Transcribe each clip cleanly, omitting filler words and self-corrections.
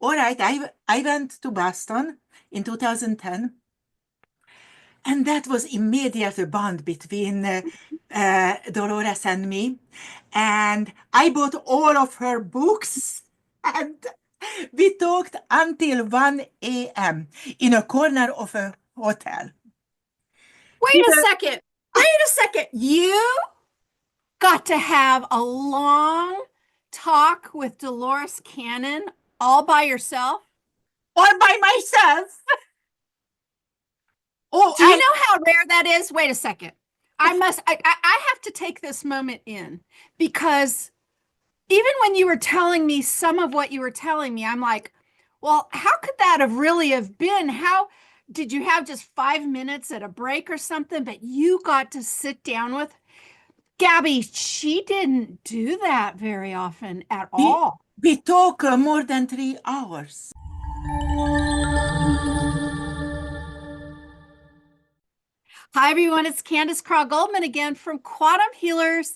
All right, I went to Boston in 2010, and that was immediate a bond between Dolores and me. And I bought all of her books, and we talked until 1 a.m. in a corner of a hotel. Wait a second. Wait a second. You got to have a long talk with Dolores Cannon all by yourself? All by myself. Oh, Do you know how rare that is? Wait a second. I have to take this moment in because even when you were telling me some of what you were telling me, I'm like, well, how could that have really have been? How did you have just 5 minutes at a break or something? But you got to sit down with Gabby. She didn't do that very often at all. we talk more than 3 hours. Hi, everyone. It's Candace Craw-Goldman again from quantumhealers.com.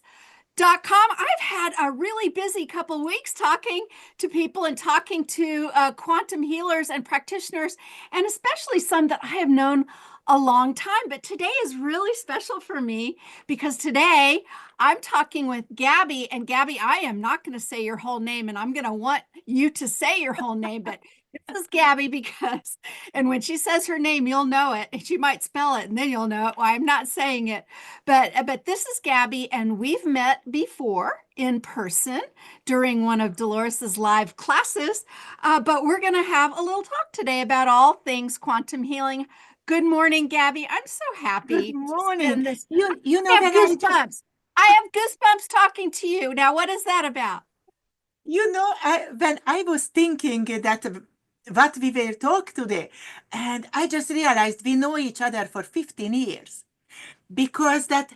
I've had a really busy couple weeks talking to people and talking to quantum healers and practitioners, and especially some that I have known a long time. But today is really special for me because today I'm talking with Gabby. And Gabby, I am not going to say your whole name, and I'm going to want you to say your whole name, but this is Gabby because, and when she says her name, you'll know it. And she might spell it, and then you'll know it. Well, I'm not saying it, but this is Gabby, and we've met before in person during one of Dolores's live classes. But we're going to have a little talk today about all things quantum healing. Good morning, Gabby. I'm so happy. Good morning. This. You know I have that goosebumps. I have goosebumps talking to you. Now, what is that about? When I was thinking that what we will talk today, and I just realized we know each other for 15 years because that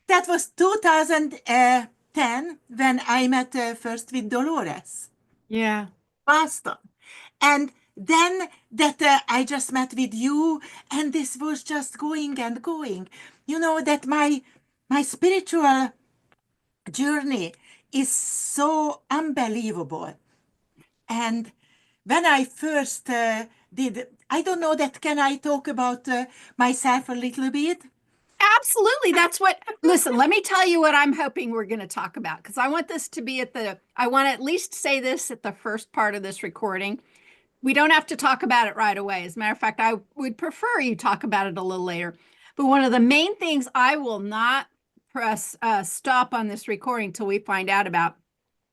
was 2010 when I met first with Dolores. Yeah. Boston. And then that I just met with you, and this was just going and going. You know that my spiritual journey is so unbelievable. And when I first did, I don't know that can I talk about myself a little bit? Absolutely. That's what, listen, let me tell you what I'm hoping we're going to talk about because I want this to be I want to at least say this at the first part of this recording. We don't have to talk about it right away. As a matter of fact, I would prefer you talk about it a little later. But one of the main things I will not press stop on this recording till we find out about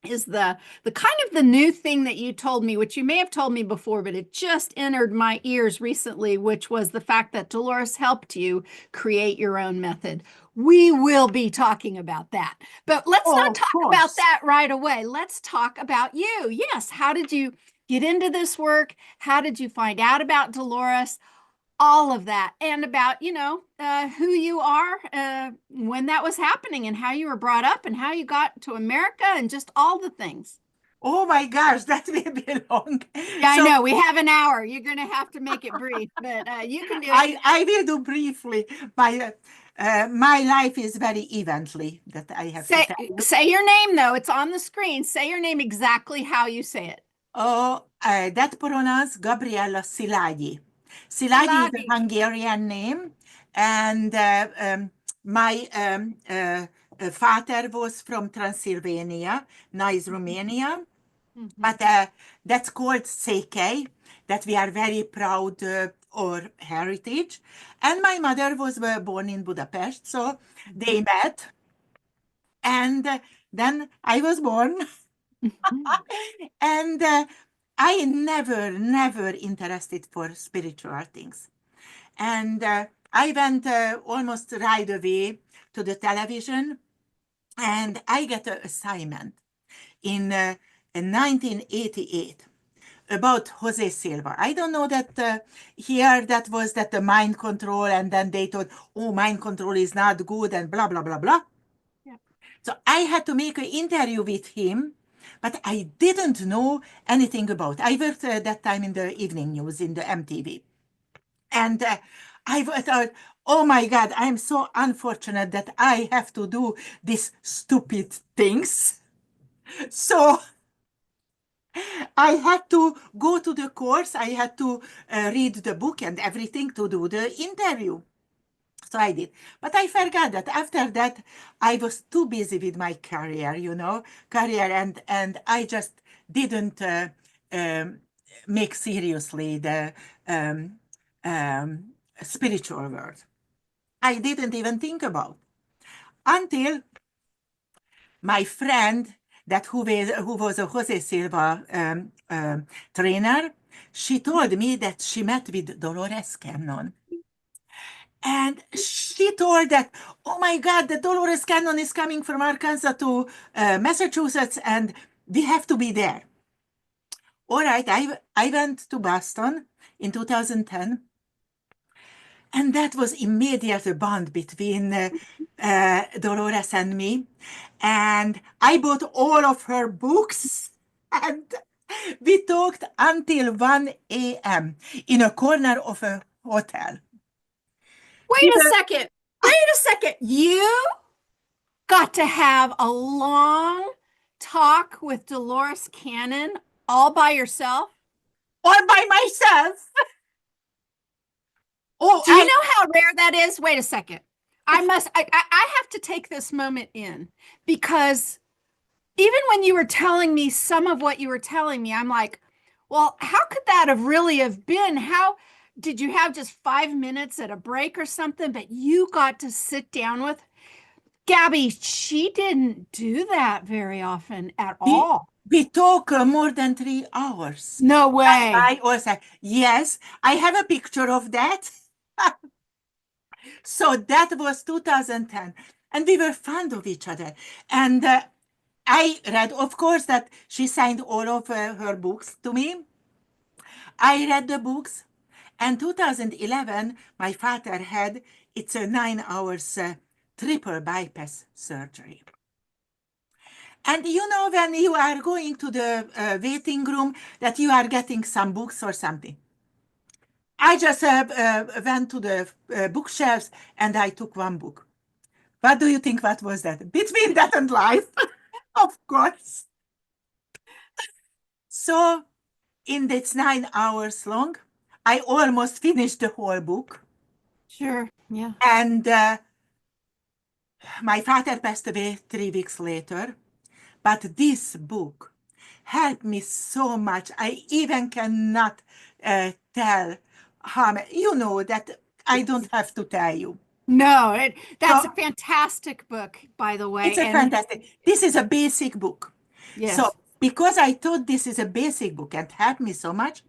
is the kind of the new thing that you told me, which you may have told me before, but it just entered my ears recently, which was the fact that Dolores helped you create your own method. We will be talking about that, but let's not talk about that right away. Let's talk about you. Yes. How did you get into this work? How did you find out about Dolores? All of that, and about, who you are, when that was happening and how you were brought up and how you got to America and just all the things. Oh my gosh, that will be long. Yeah, I know. We have an hour. You're going to have to make it brief, but you can do it. I will do briefly. My life is very eventfully that I have to tell you. Say your name, though. It's on the screen. Say your name exactly how you say it. Oh, that pronounced Gabriella Szilágyi. Szilágyi is a Hungarian name, and my father was from Transylvania, now is Romania, but that's called Székely, that we are very proud of heritage. And my mother was born in Budapest, so they met, and then I was born. And I never interested for spiritual things. And I went almost right away to the television, and I got an assignment in 1988 about Jose Silva. I don't know that here that was that the mind control, and then they thought, oh, mind control is not good, and blah, blah, blah, blah. Yeah. So I had to make an interview with him, but I didn't know anything about. I worked at that time in the evening news in the MTV. And I thought, oh my God, I'm so unfortunate that I have to do these stupid things. So I had to go to the course. I had to read the book and everything to do the interview. So I did. But I forgot that after that, I was too busy with my career, and I just didn't um, make seriously the um, um, spiritual world. I didn't even think about until my friend who was a Jose Silva trainer. She told me that she met with Dolores Cannon. And she told that, oh my God, the Dolores Cannon is coming from Arkansas to Massachusetts, and we have to be there. All right, I went to Boston in 2010, and that was immediate a bond between Dolores and me. And I bought all of her books, and we talked until 1 a.m. in a corner of a hotel. Wait a second. Wait a second. You got to have a long talk with Dolores Cannon all by yourself? All by myself. Oh, Do you know how rare that is? Wait a second. I have to take this moment in because even when you were telling me some of what you were telling me, I'm like, well, how could that have been? How did you have just 5 minutes at a break or something? But you got to sit down with Gabby. She didn't do that very often at all. we talk more than 3 hours. No way. I also, yes, I have a picture of that. So that was 2010, and we were fond of each other. And I read, of course, that she signed all of her books to me. I read the books, and 2011, my father had it's a 9 hours triple bypass surgery. And when you are going to the waiting room, that you are getting some books or something. I just went to the bookshelves and I took one book. What do you think? What was that? Between Death and Life, of course. So, in this 9 hours long, I almost finished the whole book. Sure. Yeah. And my father passed away 3 weeks later. But this book helped me so much. I even cannot tell how that I don't have to tell you. No, that's So a fantastic book, by the way. it's a fantastic. This is a basic book. Yes. So because I thought this is a basic book and helped me so much,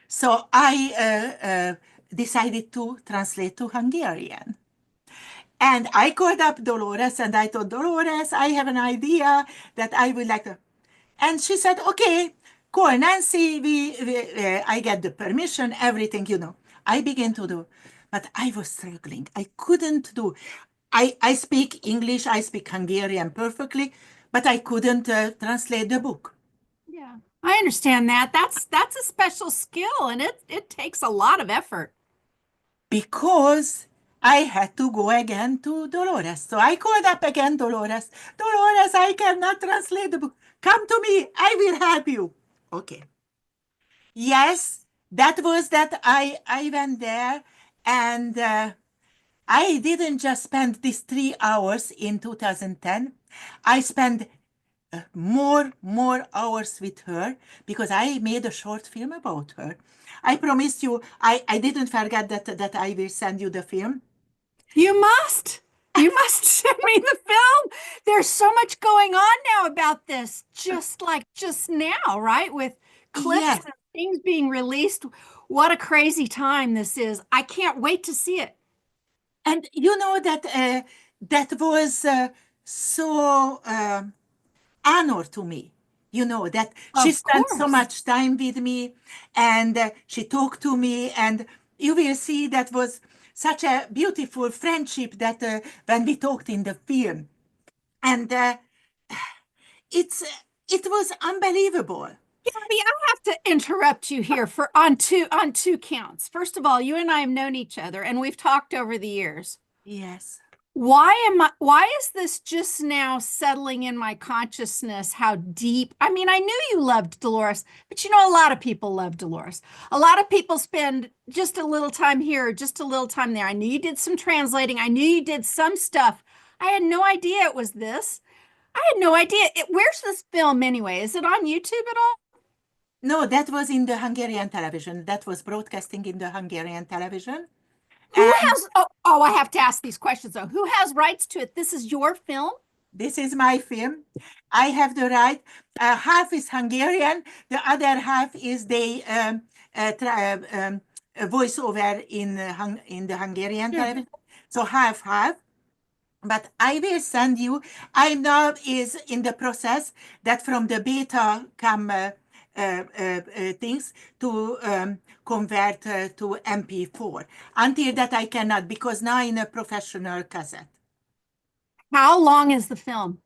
so I decided to translate to Hungarian. And I called up Dolores and I told Dolores, I have an idea that I would like to. And she said, okay, call Nancy. I get the permission, everything, I began to do. But I was struggling. I couldn't do. I speak English, I speak Hungarian perfectly, but I couldn't translate the book. Yeah, I understand that. That's a special skill, and it takes a lot of effort. Because I had to go again to Dolores. So I called up again Dolores. Dolores, I cannot translate the book. Come to me. I will help you. Okay. Yes, that was that. I went there, and I didn't just spend these 3 hours in 2010. I spent more hours with her because I made a short film about her. I promised you, I didn't forget that I will send you the film. You must. You must send me the film. There's so much going on now about this, just like just now, right? With clips Yes. and things being released. What a crazy time this is. I can't wait to see it. And that was so honor to me. That she Of spent so course. much time with me, and she talked to me, and you will see that was such a beautiful friendship that when we talked in the film, and it was unbelievable. Gabby, I have to interrupt you here for on two counts. First of all, you and I have known each other and we've talked over the years. Yes. why is this just now settling in my consciousness how deep? I mean, I knew you loved Dolores, but you know, a lot of people love Dolores. A lot of people spend just a little time here, just a little time there. I knew you did some translating. I knew you did some stuff. I had no idea it was this. I had no idea. Where's this film anyway? Is it on YouTube at all? No, that was in the Hungarian television. That was broadcasting in the Hungarian television. Who And has, I have to ask these questions though. Who has rights to it? This is your film? this is my film. I have the right. Half is Hungarian. The other half is the voiceover in the Hungarian television. So half. But I will send you. I now is in the process that from the beta come things to convert to MP4. Until that I cannot, because now in a professional cassette. How long is the film?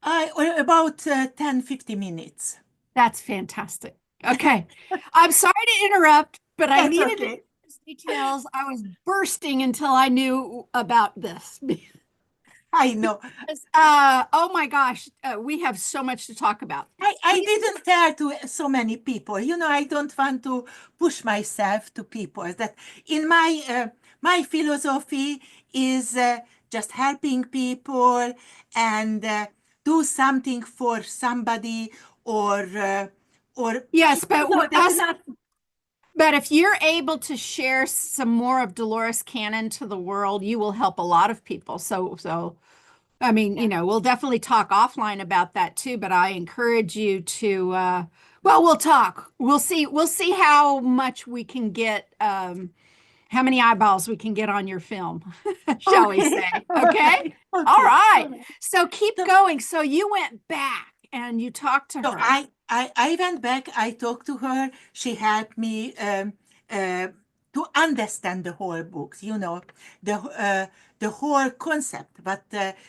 About 10-15 minutes. That's fantastic. Okay. I'm sorry to interrupt, but I That's needed okay. these details. I was bursting until I knew about this. I know. Oh my gosh, we have so much to talk about. I didn't tell to so many people. You know, I don't want to push myself to people. That in my philosophy is just helping people and do something for somebody or Yes, but you know, that's not. but if you're able to share some more of Dolores Cannon to the world, you will help a lot of people. So I mean, you know, we'll definitely talk offline about that too, but I encourage you to well, we'll talk. We'll see how much we can get how many eyeballs we can get on your film, shall we say. Okay? All right. So keep going. So you went back and you talked to So her. I went back, I talked to her, she helped me to understand the whole books, you know, the whole concept, what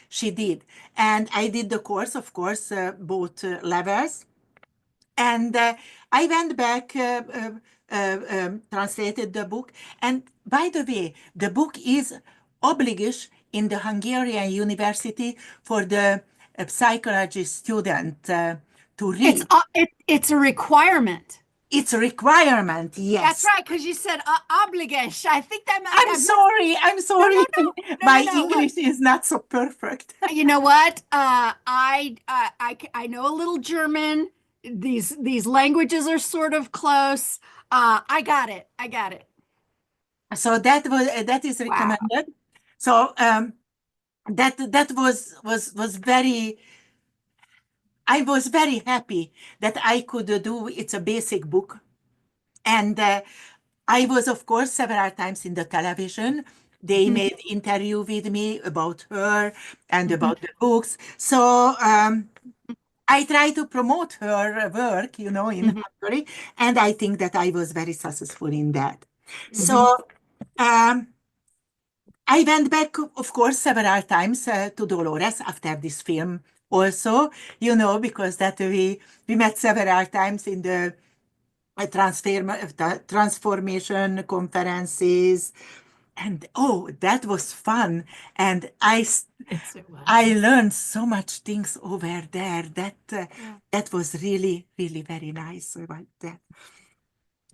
she did. And I did the course, of course, both levels. And I went back, translated the book. And by the way, the book is obligation in the Hungarian University for the psychology student to read. It's a requirement. It's a requirement, yes. That's right, because you said obligation. I think that I'm sorry. No, My no. English is not so perfect. You know what? I know a little German. These languages are sort of close. I got it. So that is recommended. So that was very. I was very happy that I could do. It's a basic book, and I was, of course, several times in the television. They made interview with me about her and about the books. So I try to promote her work, you know, in Hungary, and I think that I was very successful in that. So I went back, of course, several times to Dolores after this film also, you know, because that we met several times in the transformation conferences. And oh, that was fun. And I learned so much things over there that that was really, really very nice about that.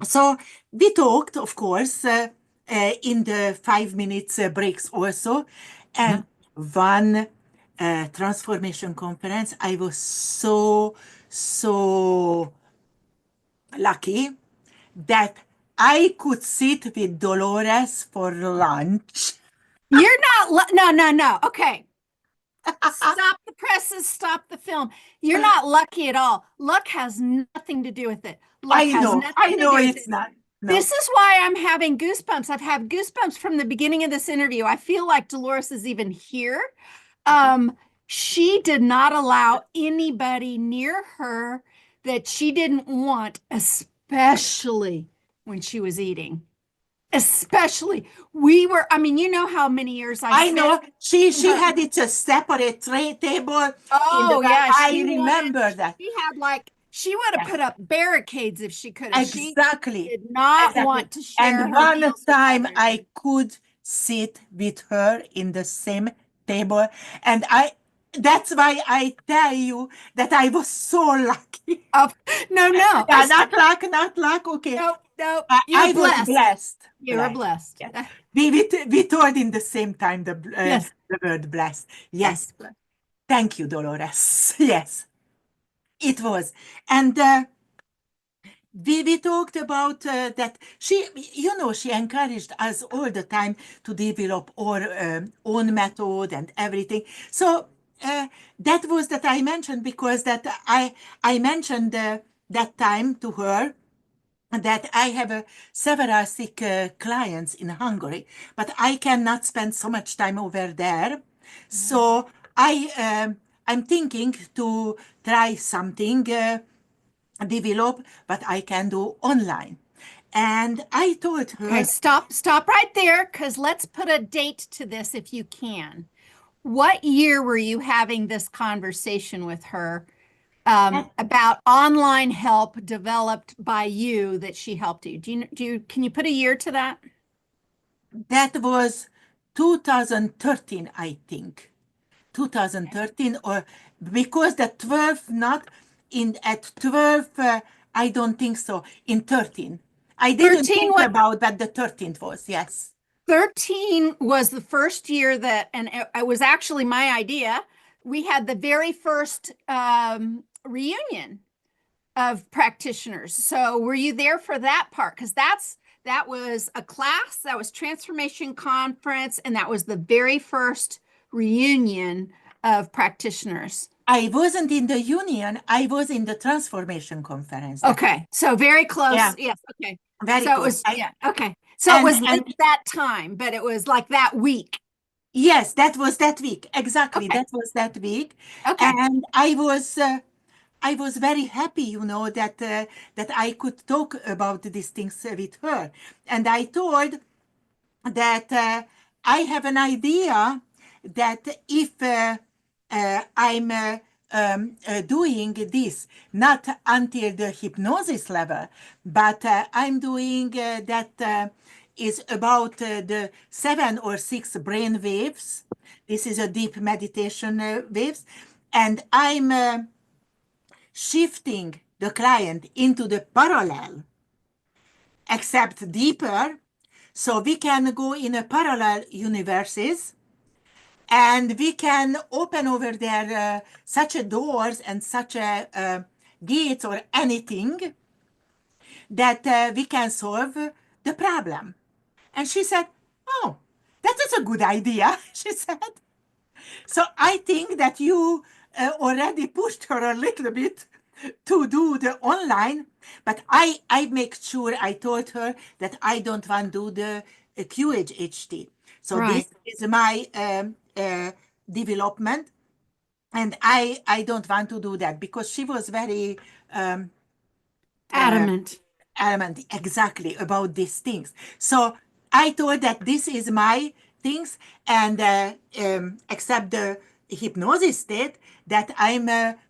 So we talked, of course, in the 5 minutes breaks also. And one transformation conference, I was so lucky that I could sit with Dolores for lunch. You're not, no. Okay. Stop the presses, stop the film. You're not lucky at all. Luck has nothing to do with it. Luck I know it's not. No. This is why I'm having goosebumps. I've had goosebumps from the beginning of this interview. I feel like Dolores is even here. She did not allow anybody near her that she didn't want, especially when she was eating. Especially, I mean, you know how many years I know. She had it a separate table. Oh, yeah. I remember that. She would have put up barricades if she could have. Exactly. She did not want to share And her one meals with time others. I could sit with her in the same table. And that's why I tell you that I was so lucky. Oh, no. Yeah, not luck. Okay. No. I You're was blessed. blessed. You're blessed. Yes. We told in the same time Yes. the word blessed. Yes. Thank you, Dolores. Yes, it was. And we talked about that she encouraged us all the time to develop our own method and everything. So that was that I mentioned, because that I mentioned that time to her that I have several sick clients in Hungary, but I cannot spend so much time over there. So I'm thinking to try something, develop, but I can do online. And I told her, Okay, stop right there, because let's put a date to this if you can. What year were you having this conversation with her about online help developed by you that she helped you? Can you put a year to that? that was 2013, I think. 2013, or because the 12, not in at 12, I don't think so. In 13. I didn't 13 think what about, but the 13th was, yes. 13 was the first year that, and it was actually my idea. We had the very first reunion of practitioners. So were you there for that part? Because that was a class, that was transformation conference, and that was the very first reunion of practitioners. I wasn't in the union. I was in the transformation conference. Okay, so very close. Yeah. Yes. Okay. Very So cool. it was, yeah. Okay. So it was And that time, but it was like that week. yes, that was that week. Exactly. Okay. That was that week. Okay. And I was very happy, that I could talk about these things with her. And I told that I have an idea that if I'm doing this, not until the hypnosis level, but I'm doing that is about the 7 or 6 brain waves. This is a deep meditation waves. And I'm shifting the client into the parallel, except deeper. So we can go in a parallel universes, and we can open over there such a doors and such a gates or anything that we can solve the problem. And she said, "Oh, that is a good idea," she said. So I think that you already pushed her a little bit to do the online, but I make sure I told her that I don't want to do the QHHT. So Right. this is my development, and I don't want to do that, because she was very Adamant. adamant exactly about these things. So I told that this is my things, and except the hypnosis state, that I'm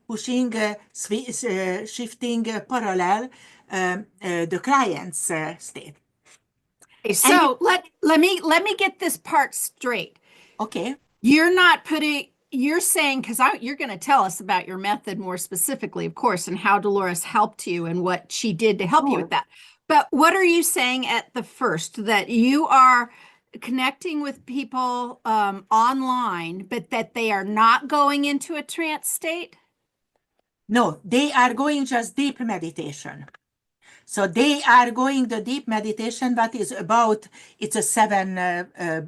pushing, shifting parallel the client's state. So let me get this part straight. Okay. You're saying, because you're going to tell us about your method more specifically, of course, and how Dolores helped you and what she did to help you with that. But what are you saying at the first, that you are connecting with people online, but that they are not going into a trance state? No, they are going just deep meditation. So they are going the deep meditation, but is about, it's a 7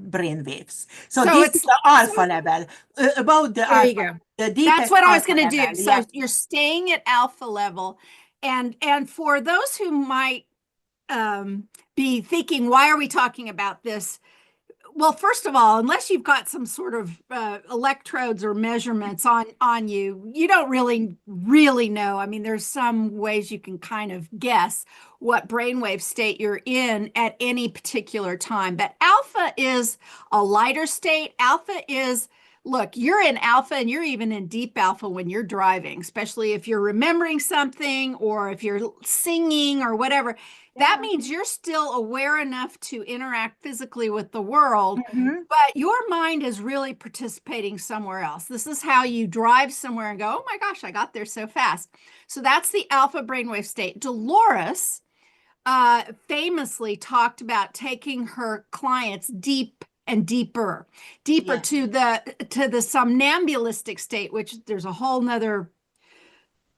brain waves. So this is the alpha level, about the there alpha. You go. The deepest That's what I was going to do. level. So Yeah. you're staying at alpha level, and for those who might be thinking, why are we talking about this? Well, first of all, unless you've got some sort of electrodes or measurements on you, you don't really know. I mean, there's some ways you can kind of guess what brainwave state you're in at any particular time. But alpha is a lighter state. Alpha is look, you're in alpha and you're even in deep alpha when you're driving, especially if you're remembering something or if you're singing or whatever. That means you're still aware enough to interact physically with the world, Mhm. but your mind is really participating somewhere else. This is how you drive somewhere and go, oh my gosh, I got there so fast. So that's the alpha brainwave state. Dolores famously talked about taking her clients deep and deeper Yes. to the somnambulistic state, which there's a whole nother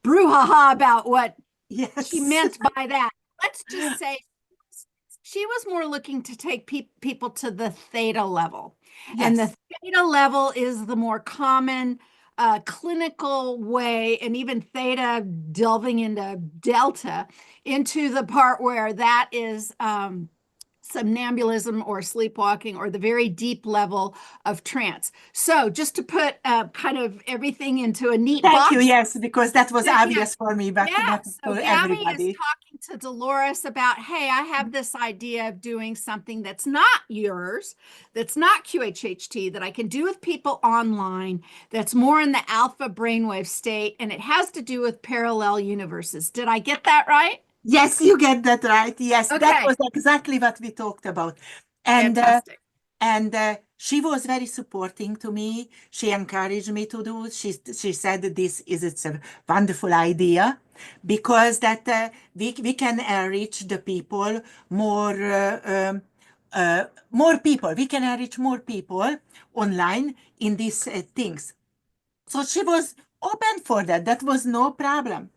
brouhaha about what she Yes. meant by that. Let's just say she was more looking to take people to the theta level. And the Yes. theta level is the more common clinical way, and even theta delving into delta, into the part where that is somnambulism or sleepwalking or the very deep level of trance. So just to put kind of everything into a neat Thank you. box. Yes, because that was Yeah. obvious for me, but Yeah. not So for Gabby is everybody. talking to Dolores about, hey, I have this idea of doing something that's not yours, that's not QHHT, that I can do with people online, that's more in the alpha brainwave state, and it has to do with parallel universes. Did I get that right? Yes, you get that right. Yes, that Okay. was exactly what we talked about. And Fantastic. she was very supporting to me. She encouraged me to do. She said that it's a wonderful idea because that we can reach the people more people. We can reach more people online in these things. So she was open for that. That was no problem.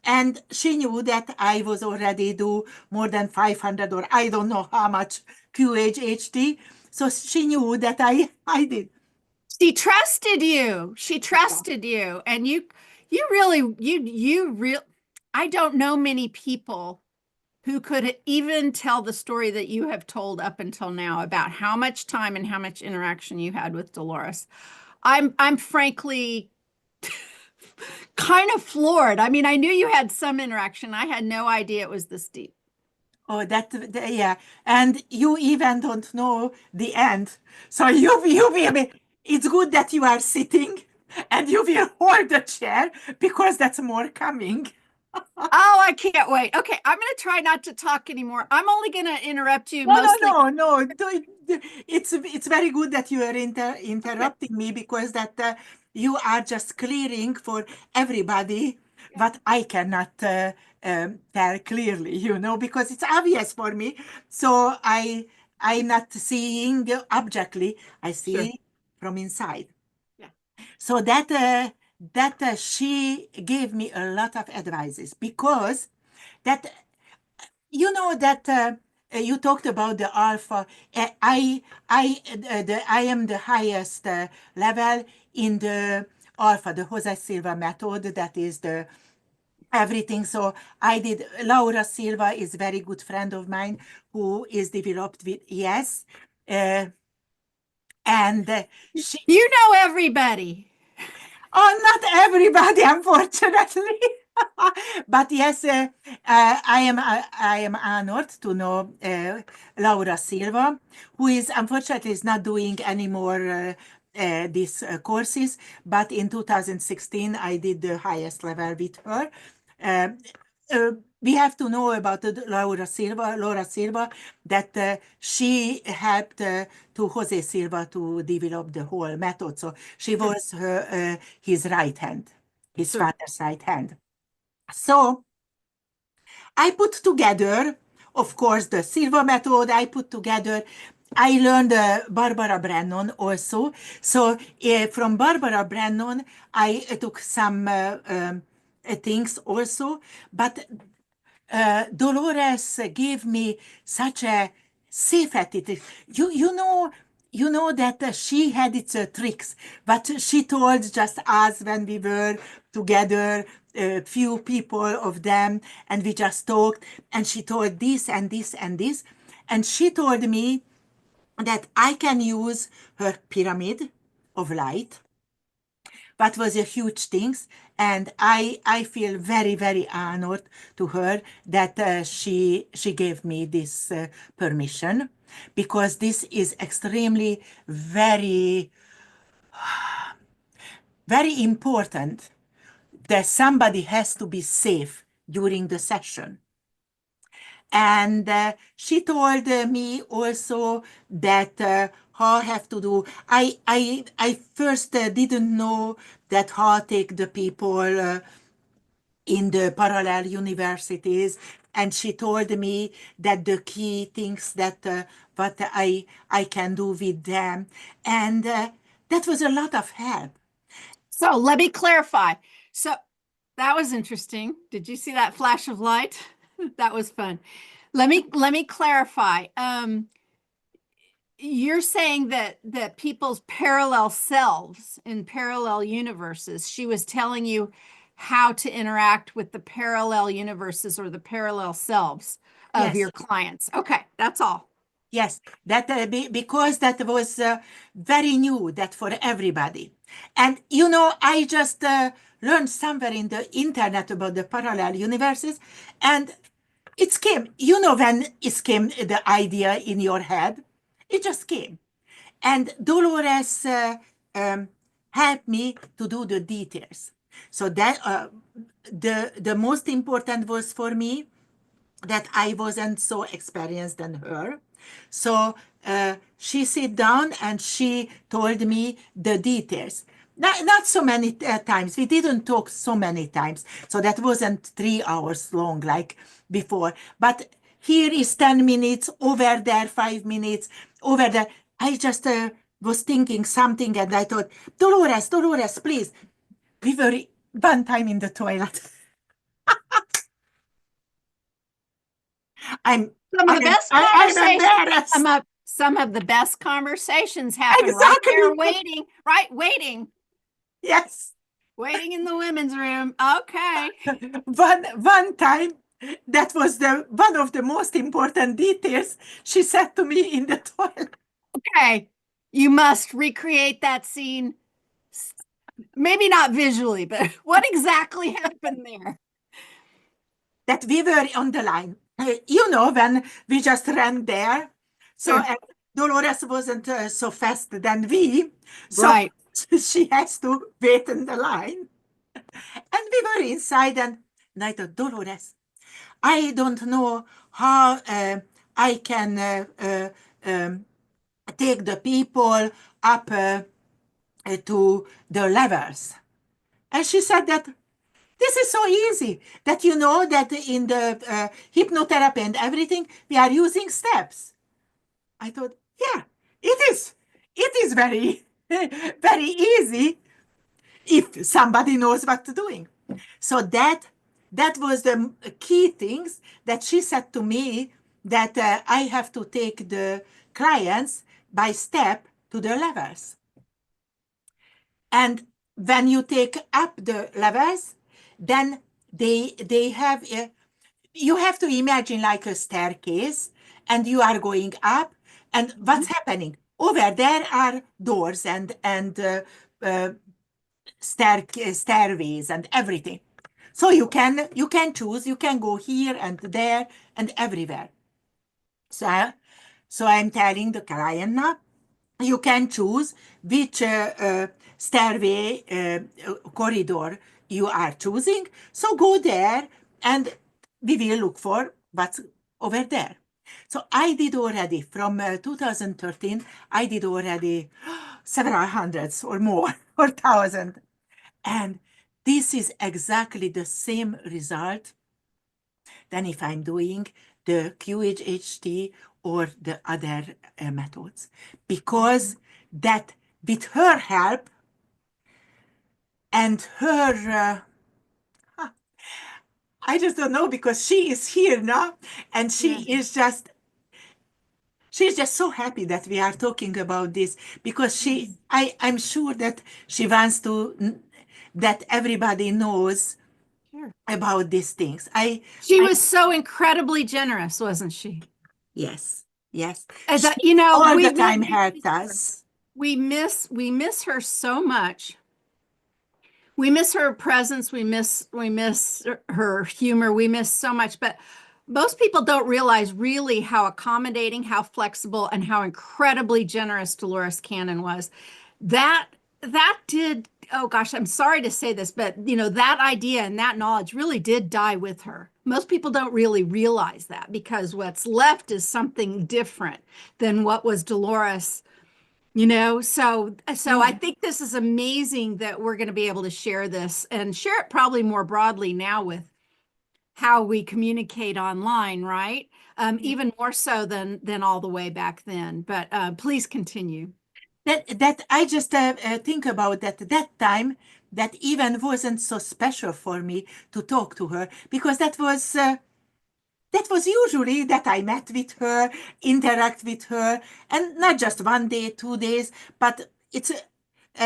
And she knew that I was already do more than 500 or I don't know how much QHHT. So she knew that I did. She trusted you. She trusted you. And you really, you real, I don't know many people who could even tell the story that you have told up until now about how much time and how much interaction you had with Dolores. I'm frankly kind of floored. I mean, I knew you had some interaction. I had no idea it was this deep. Oh, yeah. And you even don't know the end. So you will it's good that you are sitting and you will hold the chair because that's more coming. Oh, I can't wait. Okay, I'm going to try not to talk anymore. I'm only going to interrupt you No, no, mostly. no, no. It's very good that you are interrupting me because that you are just clearing for everybody what I cannot tell clearly, because it's obvious for me. So I'm not seeing objectively. I Sure. see from inside. Yeah. So that she gave me a lot of advices because that that you talked about the alpha. I am the highest level in the alpha, the Jose Silva method. That is the everything. So I did. Laura Silva is a very good friend of mine who is developed with yes, uh, and she. You know everybody. Oh, not everybody, unfortunately. But yes, I am honored to know Laura Silva, who is unfortunately is not doing any more these courses. But in 2016, I did the highest level with her. Uh, we have to know about Laura Silva, that she helped to Jose Silva to develop the whole method. So she was his right hand, his Sure. father's right hand. So I put together, of course, the Silva method. I put together. I learned Barbara Brennan also. So from Barbara Brennan, I took some things also. But Dolores gave me such a safe attitude. You know that she had its tricks, but she told just us when we were together, a few people of them, and we just talked, and she told this and this and this, and she told me that I can use her pyramid of light. That was a huge thing, and I feel very very honored to her that she gave me this permission, because this is extremely very very important that somebody has to be safe during the session. And she told me also that how I have to do. I first didn't know that how take the people in the parallel universities, and she told me that the key things that what I can do with them, and that was a lot of help. So let me clarify. So that was interesting. Did you see that flash of light? That was fun. Let me clarify. You're saying that people's parallel selves in parallel universes, she was telling you how to interact with the parallel universes or the parallel selves of Yes. your clients. Okay, that's all. Yes, that because that was very new, that for everybody. And you know, I just learned somewhere in the internet about the parallel universes, and it came. You know, when it came, the idea in your head, it just came. And Dolores helped me to do the details. So that the most important was for me that I wasn't so experienced than her. So she sit down and she told me the details. Not so many times. We didn't talk so many times. So that wasn't 3 hours long like before. But here is 10 minutes, over there 5 minutes, over there. I just was thinking something and I thought, Dolores, please. We were one time in the toilet. I'm Some of the best I'm conversations, embarrassed. some of the best conversations happen right Exactly. there, waiting, right, waiting Yes. in the women's room. Okay. One time, that was the one of the most important details she said to me in the toilet. Okay. You must recreate that scene. Maybe not visually, but what exactly happened there? That we were on the line. You know, when we just ran there. So Sure. Dolores wasn't so fast than we. So Right. she has to wait in the line. And we were inside, and I thought, Dolores, I don't know how I can take the people up to the levels. And she said that this is so easy, that you know that in the hypnotherapy and everything, we are using steps. I thought, yeah, it is. It is very, very easy if somebody knows what to doing. So that was the key things that she said to me, that I have to take the clients by step to the levels. And when you take up the levels, then they have you have to imagine like a staircase, and you are going up, and what's happening over there are doors and uh, stairways and everything. So you can choose, you can go here and there and everywhere. So I'm telling the client now, you can choose which stairway corridor you are choosing. So go there and we will look for what's over there. So I did already from 2013, I did already several hundreds or more or thousand. And this is exactly the same result than if I'm doing the QHHT or the other methods. Because that with her help and her, I just don't know, because she is here now and she's just so happy that we are talking about this, because I'm sure that she wants to, that everybody knows about these things. She was so incredibly generous, wasn't she? Yes, yes. As She you know, all we the time really helped us. we miss her so much. We miss her presence. We miss her humor. We miss so much. But most people don't realize really how accommodating, how flexible, and how incredibly generous Dolores Cannon was. That that did, oh gosh, I'm sorry to say this, but that idea and that knowledge really did die with her. Most people don't really realize that because what's left is something different than what was Dolores, so I Yeah. think this is amazing that we're going to be able to share this and share it probably more broadly now with how we communicate online, right? Yeah. Even more so than all the way back then. But please continue. That I just think about that time that even wasn't so special for me to talk to her because that was usually that I met with her, interact with her, and not just 1 day, 2 days, but it's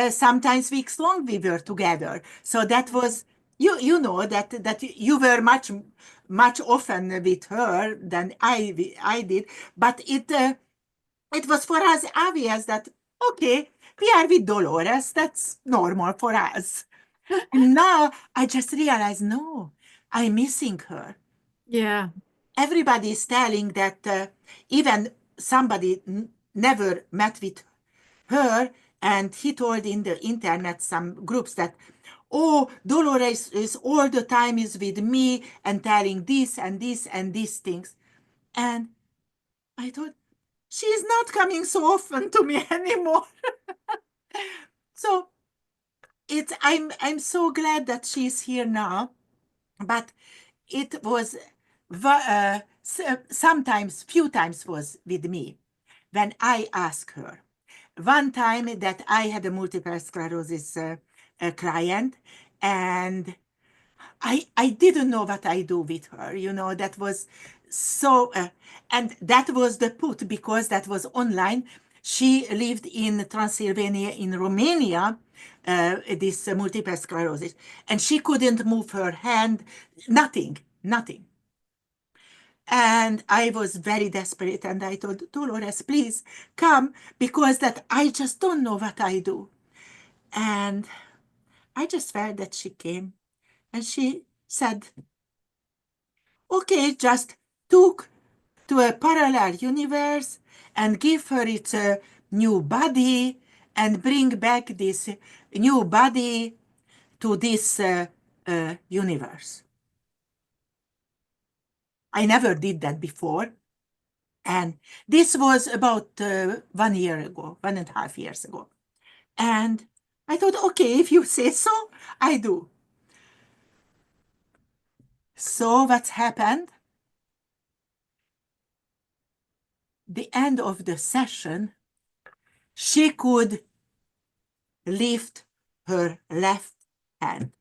sometimes weeks long we were together. So that was you know that you were much often with her than I did, but it was for us obvious that okay, we are with Dolores. That's normal for us. And now I just realized no, I'm missing her. Yeah. Everybody is telling that even somebody never met with her, and he told in the internet some groups that, oh, Dolores is all the time is with me and telling this and this and these things. And I thought, she's not coming so often to me anymore. So I'm so glad that she's here now, but it was sometimes, few times was with me when I asked her. One time that I had a multiple sclerosis client, and I didn't know what I do with her. That was so, and that was the put because that was online. She lived in Transylvania in Romania, this multiple sclerosis, and she couldn't move her hand, nothing, nothing. And I was very desperate, and I told Dolores, please come, because that I just don't know what I do. And I just felt that she came, and she said, okay, just took to a parallel universe and give her its new body and bring back this new body to this universe. I never did that before. And this was about 1 year ago, 1.5 years ago. And I thought, okay, if you say so, I do. So what's happened? The end of the session, she could lift her left hand.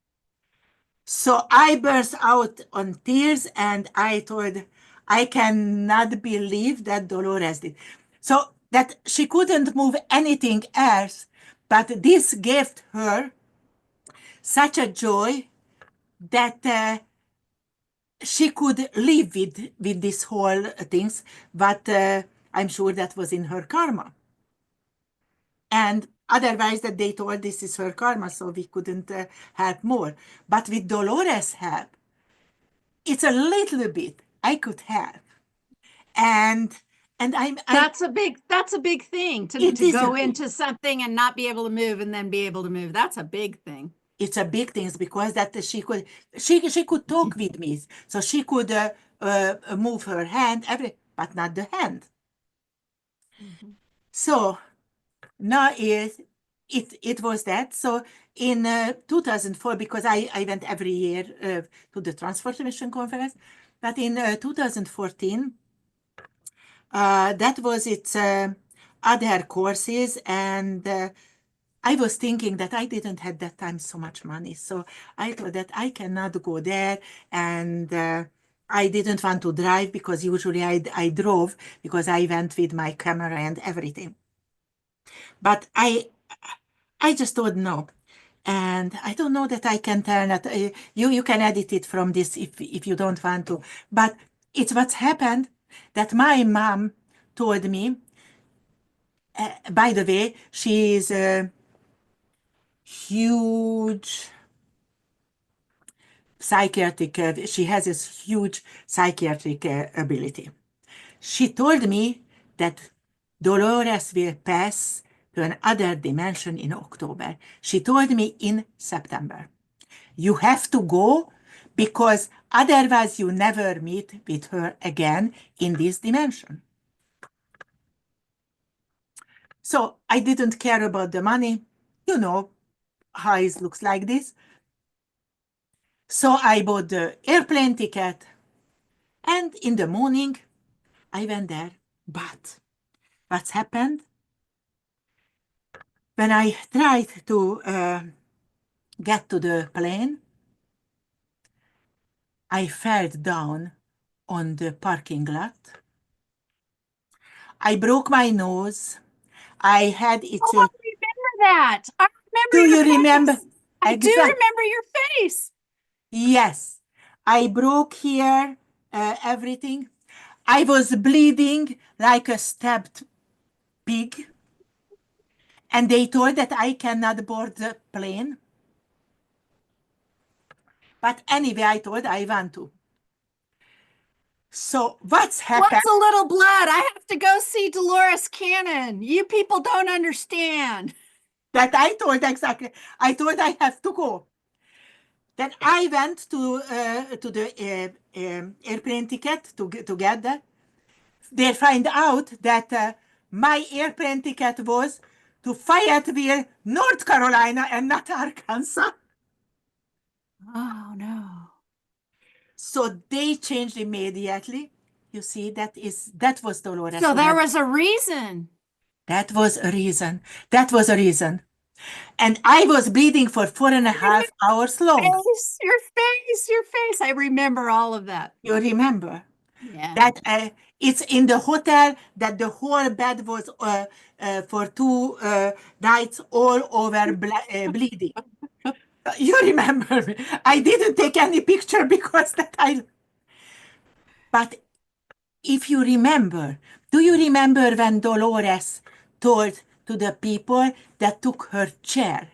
So I burst out on tears and I told, I cannot believe that Dolores did. So that she couldn't move anything else, but this gave her such a joy that she could live with this whole things, but I'm sure that was in her karma. And otherwise that they told this is her karma, so we couldn't help more. But with Dolores' help, it's a little bit I could help. And That's a big thing it to is a go big, into something and not be able to move and then be able to move. That's a big thing. it's a big thing because that she could talk with me, so she could move her hand, but not the hand. Mhm. So now it was that. So in 2004, because I went every year to the Transformation Conference, but in 2014, that was its other courses, and I was thinking that I didn't have that time so much money, so I thought that I cannot go there, and I didn't want to drive because usually I drove because I went with my camera and everything. But I just thought no. And I don't know that I can tell that you can edit it from this if you don't want to. But it's what's happened that my mom told me. By the way, she is a huge psychiatric. She has this huge psychiatric ability. She told me that Dolores will pass to another dimension in October. She told me in September, you have to go because otherwise you never meet with her again in this dimension. So I didn't care about the money. You know how it looks like this. So I bought the airplane ticket, and in the morning I went there. But what's happened? When I tried to get to the plane, I fell down on the parking lot. I broke my nose. I had it. Oh, I remember that. I remember Do your you remember? face. I do Exactly. remember your face. Yes. I broke here, everything. I was bleeding like a stabbed pig. And they told that I cannot board the plane. But anyway, I told I want to. So what's happened? What's a little blood? I have to go see Dolores Cannon. You people don't understand. That I told exactly. I told I have to go. Then I went to the airplane ticket to get that. They find out that my airplane ticket was to Fayetteville, North Carolina, and not Arkansas. Oh, no. So they changed immediately. You see, that was Dolores. So there was a reason. That was a reason. That was a reason. And I was bleeding for 4.5 hours long. Your face. I remember all of that. You remember? Yeah. That it's in the hotel that the whole bed was for 2 nights all over bleeding. You remember me. I didn't take any picture because that I. But if you remember, do you remember when Dolores told to the people that took her chair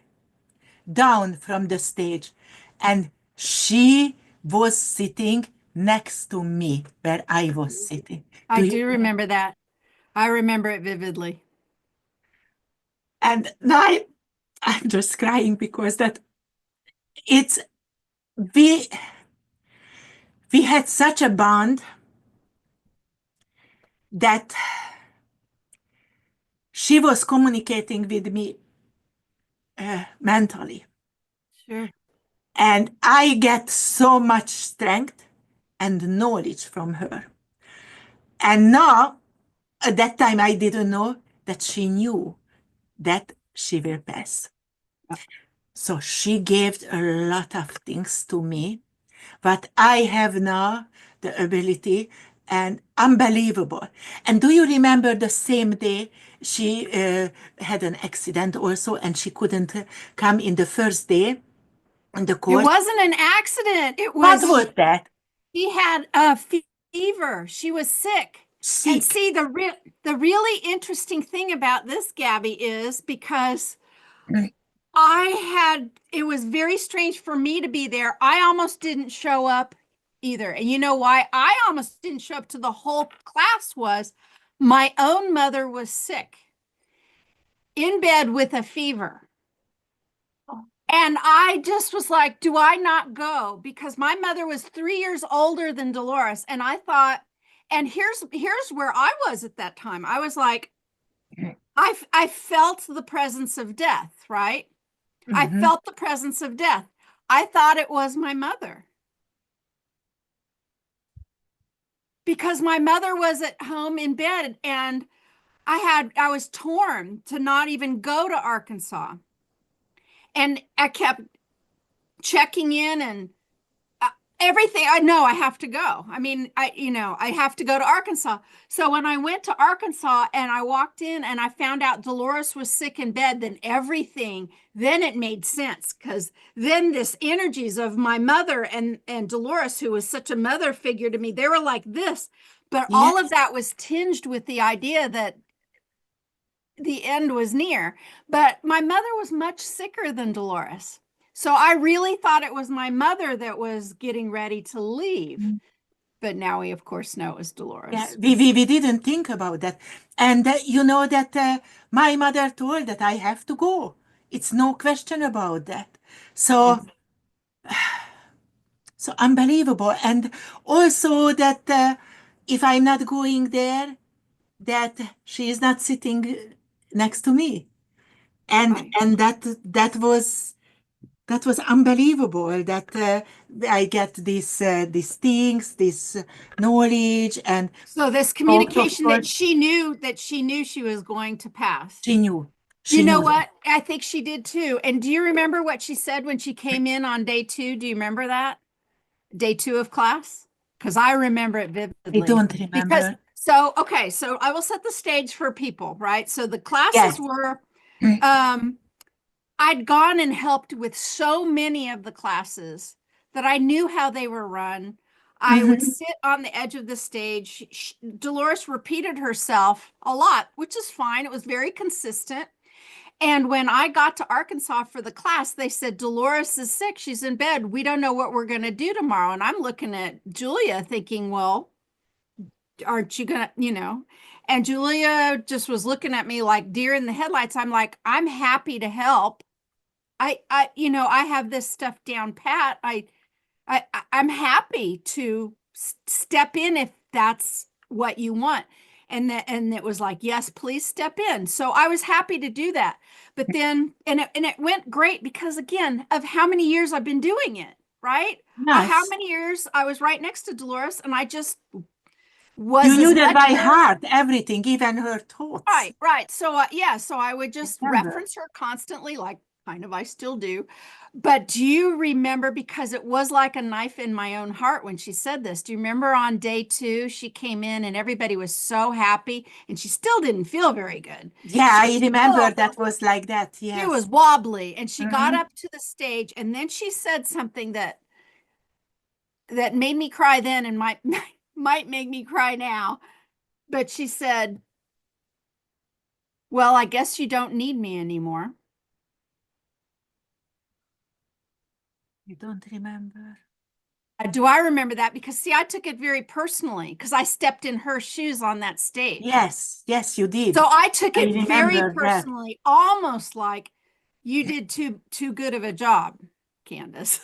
down from the stage, and she was sitting next to me where I was sitting? I do remember that. I remember it vividly. And now I'm just crying because that it's we had such a bond that she was communicating with me mentally. Sure. And I get so much strength and knowledge from her. And now, at that time, I didn't know that she knew that she will pass. So she gave a lot of things to me, but I have now the ability, and unbelievable. And do you remember the same day she had an accident also, and she couldn't come in the first day in the course? It wasn't an accident. It What was was that? She had a fever. She was sick. Sick. And see, the really interesting thing about this, Gabby, is because it was very strange for me to be there. I almost didn't show up either. And you know why I almost didn't show up to the whole class was my own mother was sick in bed with a fever. And I just was like, do I not go? Because my mother was 3 years older than Dolores. And I thought, and here's where I was at that time. I was like, I felt the presence of death, right? Mm-hmm. I felt the presence of death. I thought it was my mother. Because my mother was at home in bed, and I was torn to not even go to Arkansas. And I kept checking in and everything. I know I have to go. I mean, I have to go to Arkansas. So when I went to Arkansas and I walked in and I found out Dolores was sick in bed, then it made sense, because then this energies of my mother and Dolores, who was such a mother figure to me, they were like this. But Yes. all of that was tinged with the idea that the end was near. But my mother was much sicker than Dolores. So I really thought it was my mother that was getting ready to leave. but now we of course know it was Yeah, Dolores. we didn't think about that. And you know that my mother told that I have to go. It's no question about that. So, Yes. so unbelievable. And also that if I'm not going there, that she is not sitting next to me. Right. And that was unbelievable that I get these things, this knowledge, and So this also, of communication course, that she knew she was going to pass. she knew. You She know knew that. what? I think she did too. And do you remember what she said when she came in on day 2? Do you remember that? Day 2 of class? Because I remember it I vividly. don't Because remember. okay, so I will set the stage for people, right? So the classes Yes. were I'd gone and helped with so many of the classes that I knew how they were run. I would Mhm. sit on the edge of the stage. Dolores repeated herself a lot, which is fine. It was very consistent. And when I got to Arkansas for the class, they said, Dolores is sick. She's in bed. We don't know what we're going to do tomorrow. And I'm looking at Julia thinking, well, aren't you going to, and Julia just was looking at me like deer in the headlights. I'm like, I'm happy to help. I have this stuff down pat. I'm happy to step in if that's what you want. And it was like, yes, please step in. So I was happy to do that. But then, and it went great because again, of how many years I've been doing it, right? How Yes. many years I was right next to Dolores and I just You was as knew that much by her. heart, everything, even her thoughts. Right. So yeah, so I would just Remember. reference her constantly, like kind of I still do. But do you remember, because it was like a knife in my own heart when she said this? Do you remember on day 2, she came in and everybody was so happy and she still didn't feel very good. Yeah, She I was remember still, that was like that. she was Yes. wobbly and she got Hmm. up to the stage and then she said something that made me cry then and might might make me cry now. But she said, well, I guess you don't need me anymore. You don't remember. Do I remember that? Because see, I took it very personally because I stepped in her shoes on that stage. Yes, yes, you did. So I took I it very remember that. personally, almost like you did too good of a job, Candace.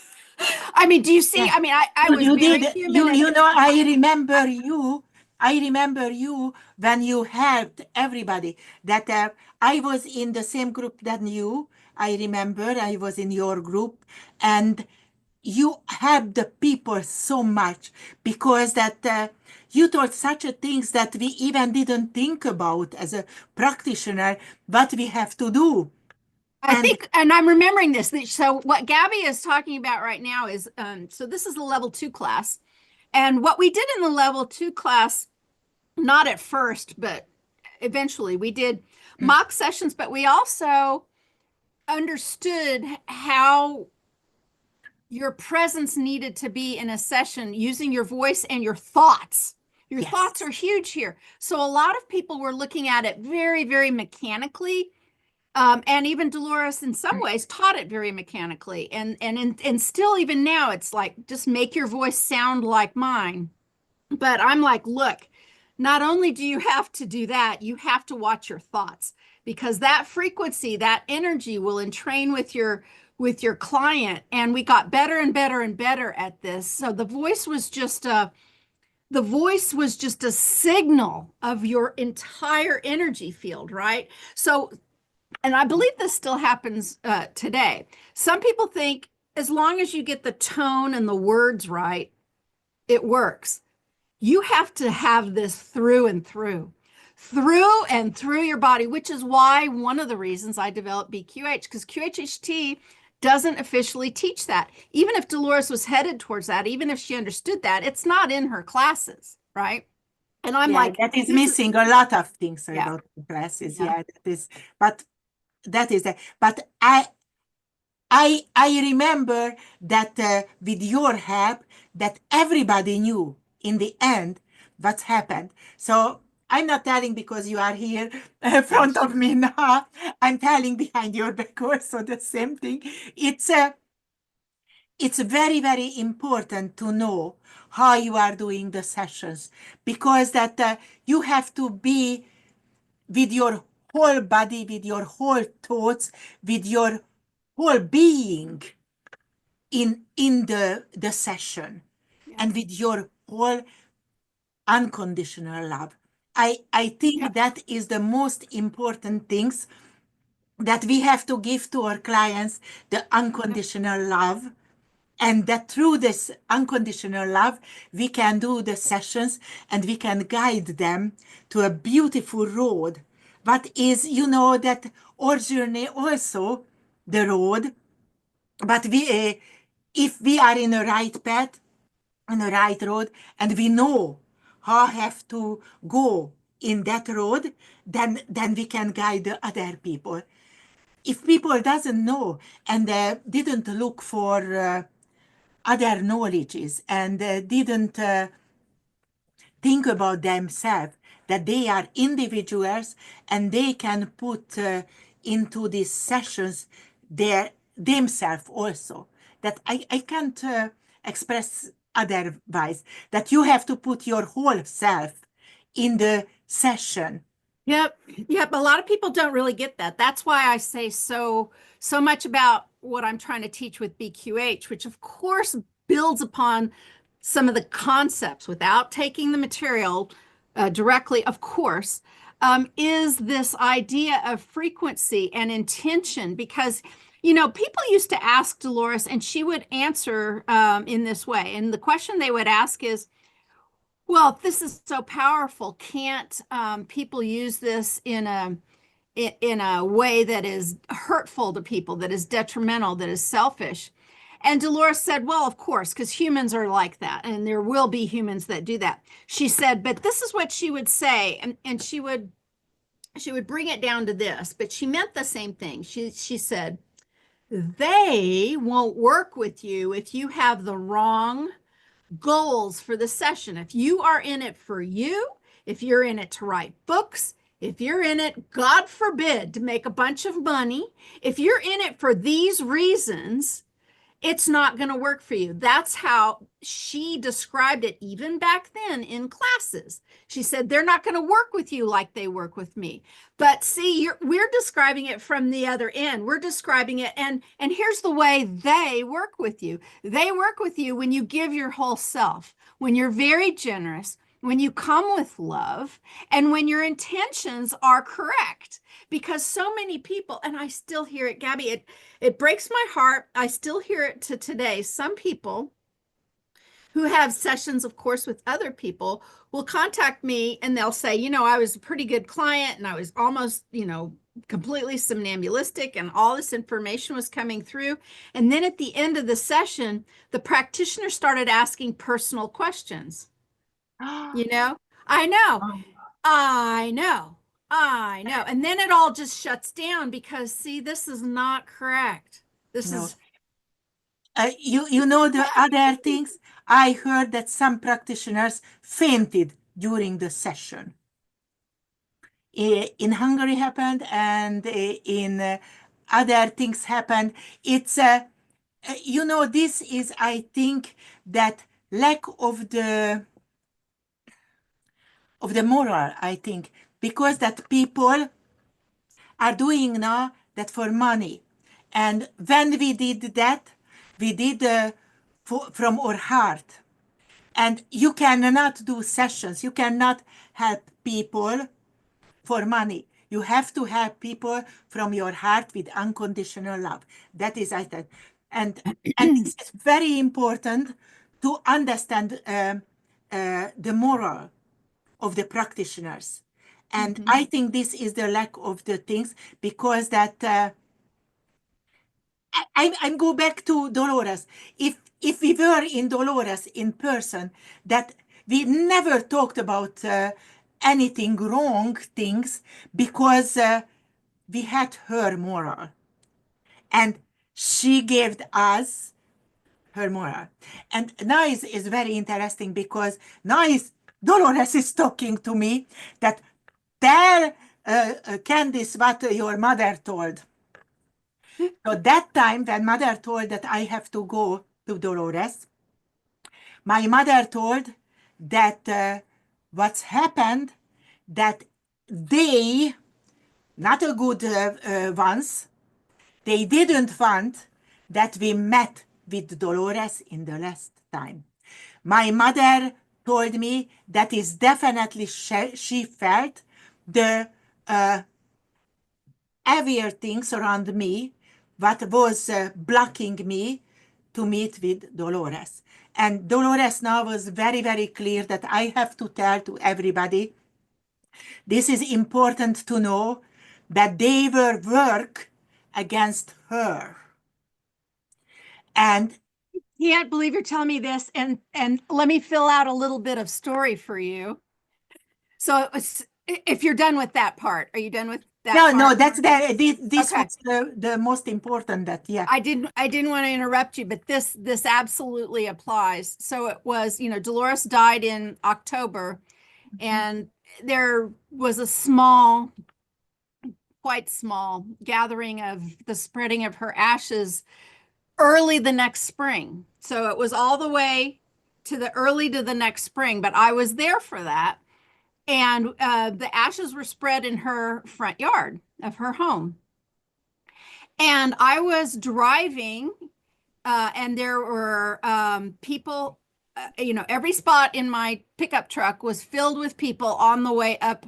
I mean, do you see? Yeah. I mean, I was You very did. human and You know, I remember I, you. I remember you when you helped everybody. That I was in the same group than you. I remember I was in your group, and you helped the people so much because that you told such a things that we even didn't think about as a practitioner what we have to do. I And think, and I'm remembering this. So what Gabby is talking about right now is, so this is the level 2 class. And what we did in the level 2 class, not at first, but eventually we did mock sessions, but we also understood how your presence needed to be in a session using your voice and your thoughts. Your thoughts yes, are huge here. So a lot of people were looking at it very, very mechanically. And even Dolores, in some ways, taught it very mechanically. And still, even now, it's like just make your voice sound like mine. But I'm like, look, not only do you have to do that, you have to watch your thoughts because that frequency, that energy will entrain with your client. And we got better and better and better at this. So the voice was just a signal of your entire energy field, right? So, and I believe this still happens today. Some people think as long as you get the tone and the words right, it works. You have to have this through and through your body, which is why one of the reasons I developed BQH, because QHHT doesn't officially teach that. Even if Dolores was headed towards that, even if she understood that, it's not in her classes, right? And I'm yeah, like, that is this is, missing a lot of things yeah, about the classes. yeah. Yeah, that is. But that is that. But I remember that with your help, that everybody knew in the end what's happened. So I'm not telling because you are here in front of me now. I'm telling behind your back also the same thing. It's it's very, very important to know how you are doing the sessions, because that you have to be with your whole body, with your whole thoughts, with your whole being in the session, and with your whole unconditional love. I think that is the most important things, that we have to give to our clients, the unconditional love, and that through this unconditional love we can do the sessions and we can guide them to a beautiful road. But is, that our journey also the road, but we if we are in the right path, on the right road, and we know how have to go in that road, then we can guide the other people. If people doesn't know and didn't look for other knowledges, and didn't think about themselves, that they are individuals and they can put into these sessions themselves also. That I can't express otherwise, that you have to put your whole self in the session. Yep. A lot of people don't really get that. That's why I say so much about what I'm trying to teach with BQH, which of course builds upon some of the concepts without taking the material directly, of course, is this idea of frequency and intention. Because, people used to ask Dolores, and she would answer in this way. And the question they would ask is, well, if this is so powerful, can't people use this in a way that is hurtful to people, that is detrimental, that is selfish? And Dolores said, well, of course, because humans are like that, and there will be humans that do that. She said, but this is what she would say, and she would bring it down to this, but she meant the same thing. She said, they won't work with you if you have the wrong goals for the session. If you are in it for you, if you're in it to write books, if you're in it, God forbid, to make a bunch of money, if you're in it for these reasons, it's not going to work for you. That's how she described it even back then in classes. She said, they're not going to work with you like they work with me. But see, we're describing it from the other end. We're describing it. And here's the way they work with you. They work with you when you give your whole self, when you're very generous, when you come with love, and when your intentions are correct. Because so many people, and I still hear it, Gabby, it breaks my heart. I still hear it to today. Some people who have sessions, of course, with other people will contact me and they'll say, I was a pretty good client and I was almost, completely somnambulistic and all this information was coming through. And then at the end of the session, the practitioner started asking personal questions. I know. I know. And then it all just shuts down because, see, this is not correct. This is. The other things, I heard that some practitioners fainted during the session. In Hungary happened, and in other things happened. It's, this is, I think, that lack of the moral, I think, because that people are doing now that for money. And when we did that, we did from our heart. And you cannot do sessions. You cannot help people for money. You have to help people from your heart with unconditional love. That is, I think. And it's very important to understand the moral of the practitioners. And I think this is the lack of the things, because that I go back to Dolores. If we were in Dolores in person, that we never talked about anything wrong things, because we had her moral, and she gave us her moral. And now is very interesting, because now Dolores is talking to me that tell Candace what your mother told. So that time when mother told that I have to go to Dolores. My mother told that what's happened, that they, not a good ones, they didn't want that we met with Dolores in the last time. My mother told me that is definitely she felt the heavier things around me, what was blocking me to meet with Dolores. And Dolores now was very, very clear that I have to tell to everybody, this is important to know, that they will work against her. And Can't believe you're telling me this. And let me fill out a little bit of story for you. So if you're done with that part, are you done with that no, part? no, that's this Okay. was the most important, that, yeah. I didn't want to interrupt you, but this absolutely applies. So it was, Dolores died in October, and there was a quite small gathering of the spreading of her ashes early the next spring. So it was all the way to the next spring, but I was there for that. And the ashes were spread in her front yard of her home. And I was driving, and there were people, every spot in my pickup truck was filled with people on the way up.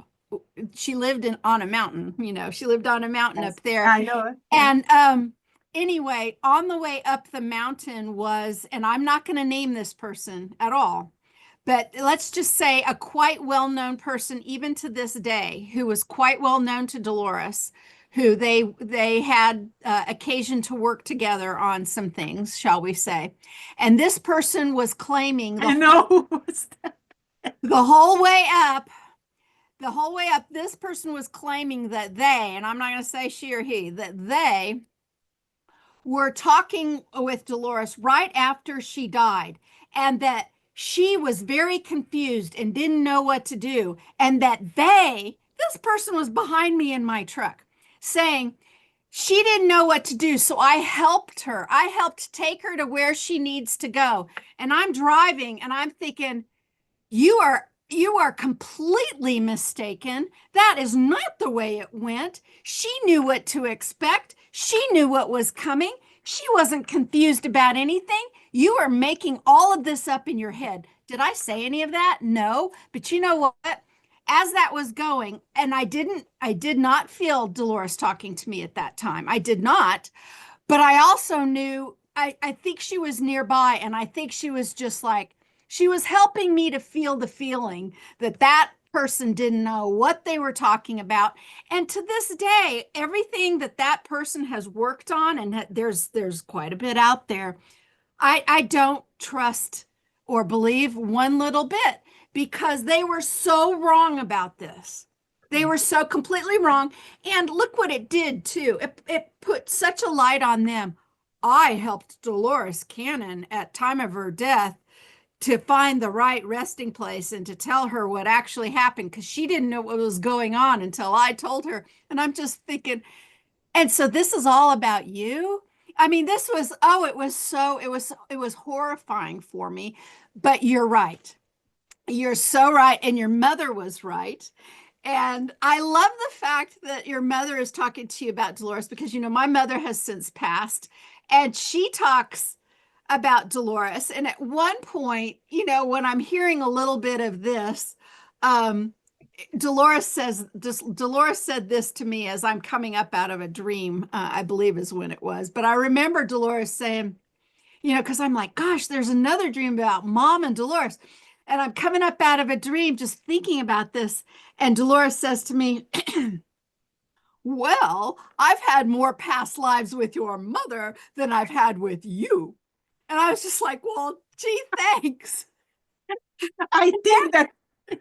She lived on a mountain, she lived on a mountain Yes, up there. I know. And anyway, on the way up the mountain was, and I'm not going to name this person at all, but let's just say a quite well-known person, even to this day, who was quite well known to Dolores, who they had occasion to work together on some things, shall we say. And this person was claiming I know. the whole way up, this person was claiming that and I'm not going to say she or he, that they were talking with Dolores right after she died, and that she was very confused and didn't know what to do. And that this person was behind me in my truck saying she didn't know what to do. So I helped her. I helped take her to where she needs to go. And I'm driving and I'm thinking, you are completely mistaken. That is not the way it went. She knew what to expect. She knew what was coming. She wasn't confused about anything. You are making all of this up in your head. Did I say any of that? No. But you know what? As that was going, and I did not feel Dolores talking to me at that time. I did not. But I also knew, I think she was nearby, and I think she was just like, she was helping me to feel the feeling that person didn't know what they were talking about. And to this day, everything that person has worked on, and there's quite a bit out there, I don't trust or believe one little bit, because they were so wrong about this. They were so completely wrong. And look what it did too. It put such a light on them. I helped Dolores Cannon at time of her death to find the right resting place and to tell her what actually happened, because she didn't know what was going on until I told her. And I'm just thinking, and so this is all about you. I mean, this was, it was horrifying for me. But you're right. You're so right. And your mother was right. And I love the fact that your mother is talking to you about Dolores, because, my mother has since passed, and she talks about Dolores. And at one point, when I'm hearing a little bit of this, Dolores said this to me as I'm coming up out of a dream, I believe is when it was. But I remember Dolores saying, because I'm like, gosh, there's another dream about Mom and Dolores. And I'm coming up out of a dream just thinking about this. And Dolores says to me, well, I've had more past lives with your mother than I've had with you. And I was just like, well, gee, thanks. I think that, yeah.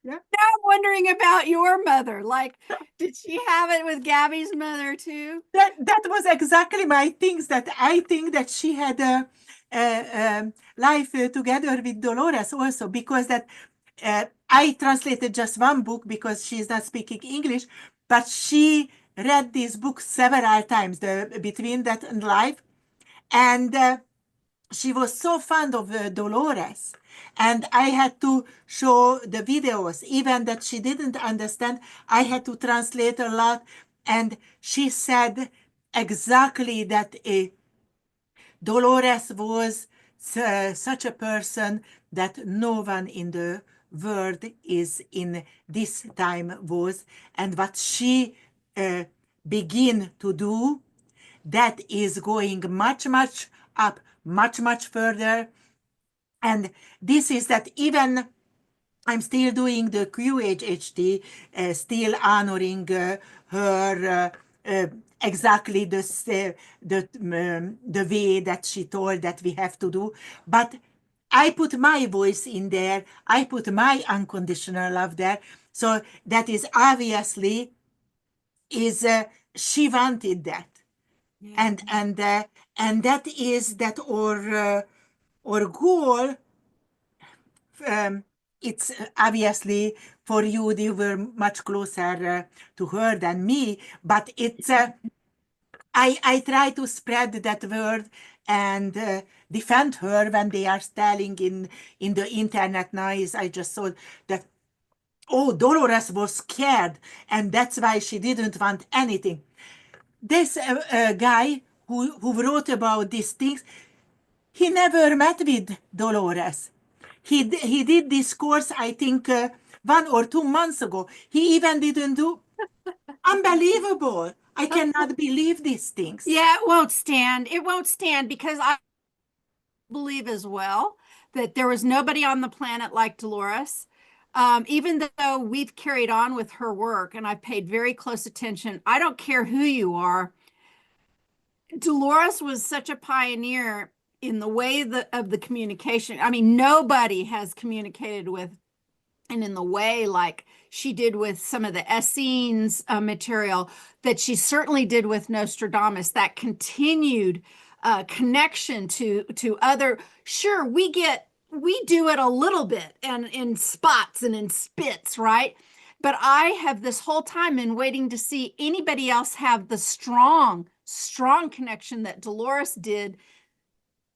Now I'm wondering about your mother. Like, did she have it with Gabby's mother too? that was exactly my things, that I think that she had a life together with Dolores also, because that I translated just one book because she's not speaking English, but she read this book several times, the Between That and Life. And she was so fond of Dolores. And I had to show the videos, even that she didn't understand. I had to translate a lot. And she said exactly that Dolores was such a person that no one in the world is in this time was. And what she begin to do, that is going much, much up, much, much further. And this is that even I'm still doing the QHHT, still honoring her exactly the way that she told that we have to do. But I put my voice in there. I put my unconditional love there. So that is obviously is she wanted that, Yeah. and that is that our goal. um, it's obviously for you, you were much closer to her than me, but it's I try to spread that word and defend her when they are telling in the internet noise. I just saw that, oh, Dolores was scared and that's why she didn't want anything. This guy who wrote about these things, he never met with Dolores. He did this course, I think, 1 or 2 months ago. He even didn't do. Unbelievable. I cannot believe these things. Yeah, it won't stand. It won't stand because I believe as well that there was nobody on the planet like Dolores. Even though we've carried on with her work and I've paid very close attention, I don't care who you are. Dolores was such a pioneer in the way of the communication. I mean, nobody has communicated with and in the way like she did with some of the Essenes material, that she certainly did with Nostradamus, that continued connection to other. Sure, we do it a little bit and in spots and in spits, right? But I have this whole time been waiting to see anybody else have the strong connection that Dolores did,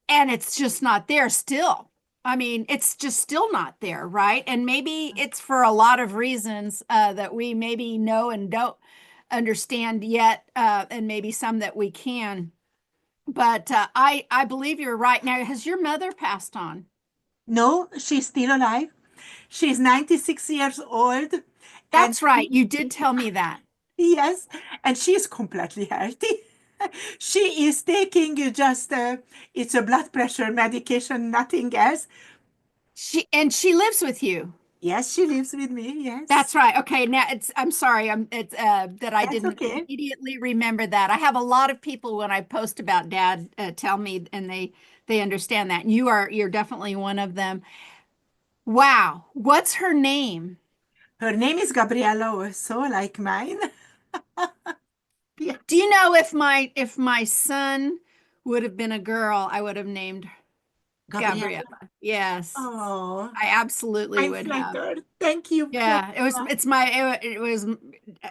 and it's just not there still. I mean, it's just still not there, right? And maybe it's for a lot of reasons that we maybe know and don't understand yet, and maybe some that we can. But I believe you're right. Now, has your mother passed on? No, she's still alive. She's 96 years old. And That's right. You did tell me that. yes, and she's completely healthy. She is taking just, it's a blood pressure medication, nothing else. She lives with you. Yes, she lives with me. Yes, That's right. Okay, now I'm sorry. It's that I that's didn't okay. immediately remember that. I have a lot of people when I post about dad tell me and they understand that. And you're definitely one of them. Wow. What's her name? Her name is Gabriella also, like mine. Yeah. Do you know if my son would have been a girl, I would have named Gabriella. Gabriella. Yes. Oh, I absolutely I'm would have. flattered. Thank you very Yeah, much. it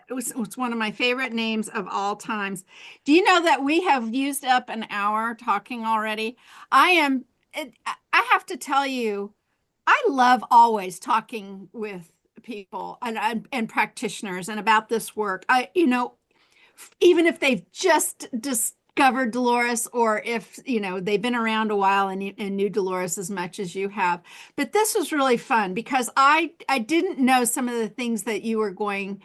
was one of my favorite names of all times. Do you know that we have used up an hour talking already? I have to tell you, I love always talking with people and practitioners and about this work. Even if they've just discovered Dolores or if, they've been around a while and knew Dolores as much as you have. But this was really fun because I didn't know some of the things that you were going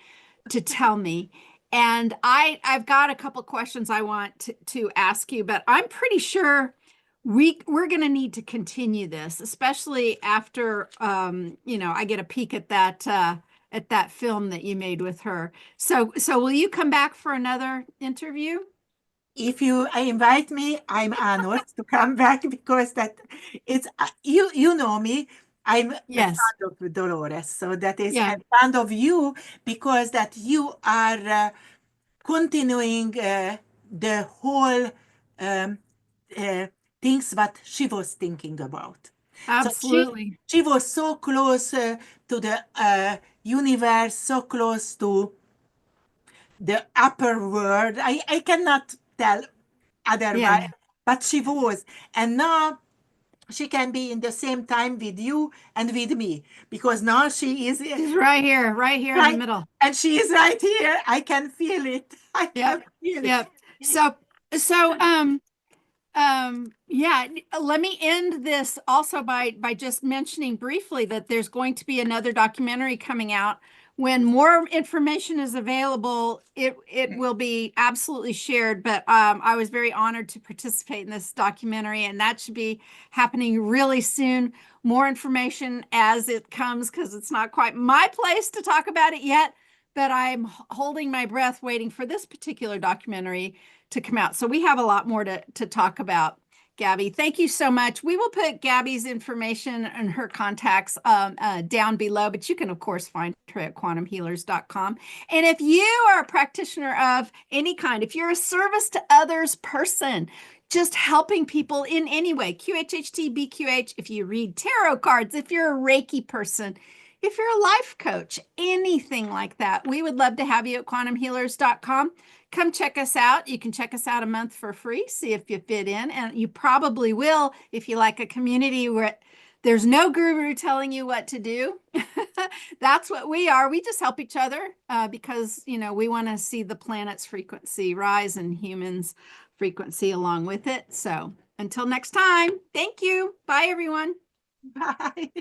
to tell me. And I've got a couple questions I want to ask you, but I'm pretty sure we're going to need to continue this, especially after I get a peek at that film that you made with her. So will you come back for another interview? If you invite me, I'm honored to come back because that it's you know me. I'm a Yes. fan of Dolores, so that is Yeah. I'm fan of you because that you are continuing the whole um, uh, things what she was thinking about. So Absolutely. she was so close to the universe, so close to the upper world. I cannot tell otherwise, Yeah. but she was. And now she can be in the same time with you and with me, because now she is She's right here in the right, middle. and she is right here. I can feel it. I can Yep. feel it. Yep. So, yeah, let me end this also by just mentioning briefly that there's going to be another documentary coming out. When more information is available, it will be absolutely shared. But I was very honored to participate in this documentary, and that should be happening really soon. More information as it comes, because it's not quite my place to talk about it yet. But I'm holding my breath, waiting for this particular documentary to come out. So we have a lot more to talk about. Gabby, thank you so much. We will put Gabby's information and her contacts down below, but you can, of course, find her at quantumhealers.com. And if you are a practitioner of any kind, if you're a service to others person, just helping people in any way, QHHT, BQH, if you read tarot cards, if you're a Reiki person, if you're a life coach, anything like that, we would love to have you at quantumhealers.com. Come check us out. You can check us out a month for free, see if you fit in. And you probably will if you like a community where there's no guru telling you what to do. That's what we are. We just help each other because, we want to see the planet's frequency rise and humans' frequency along with it. So until next time, thank you. Bye, everyone. Bye.